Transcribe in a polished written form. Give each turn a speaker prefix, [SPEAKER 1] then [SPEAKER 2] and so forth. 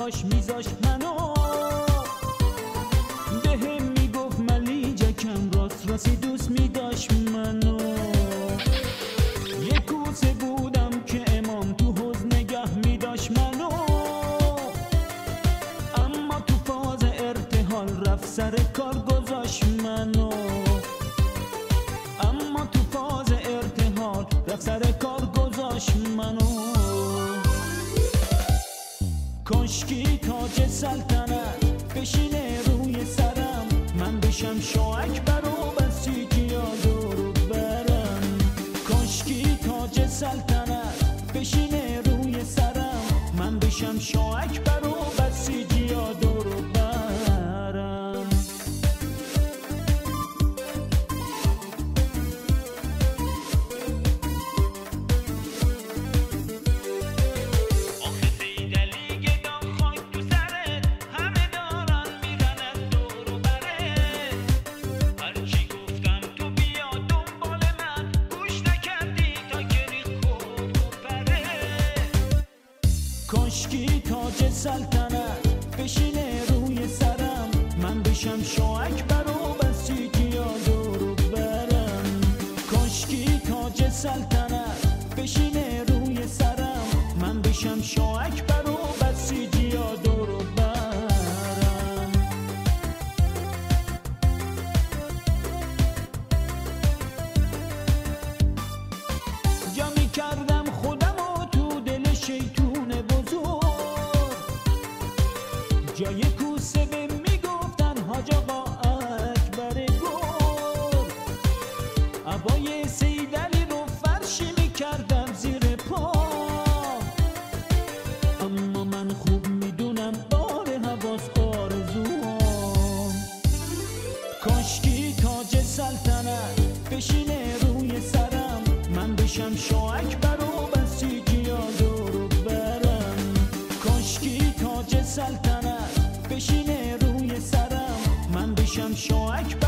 [SPEAKER 1] کاش میذاش منو، بهم میگفت ملیجکم، راست راستی دوست میداشت منو. یه کوسه بودم که امام تو حوض نگه میداشت منو، اما تو فاز ارتحال رفت سر کار گذاشت منو، اما تو فاز ارتحال رفت سر کار گذاشت منو. کاشکی تاج سلطنت بشینه روی سرم، من بشم شاه اکبر و بسیجیا دورو برم. کاشکی تاج سلطنت بشینه روی سرم، من بشم شاه اکبر و بسیجیا دورو برم. کاشکی تاج سلطنت بشینه روی سرم، من بشم شاه اکبر و بسیجیا دورو برم. کاشکی تاج سلطنت بشینه روی سرم، من بشم شاه اکبر و بسیجیا دورو برم. جا میکردم خودم و تو دل شیطون بزرگ، جای کوسه به میگفتن حاج آقا اکبر گل. عبای سیدعلی رو فرشی میکردم زیر پا، اما من خوب میدونم بار حواس آرزوام. کاشکی تاج سلطنت بشینه روی سرم، من بشم شاه اکبر و بسیجیا دورو برم. کاشکی تاج سلطنت بشینه روی سرم، من بشم شاه اکبر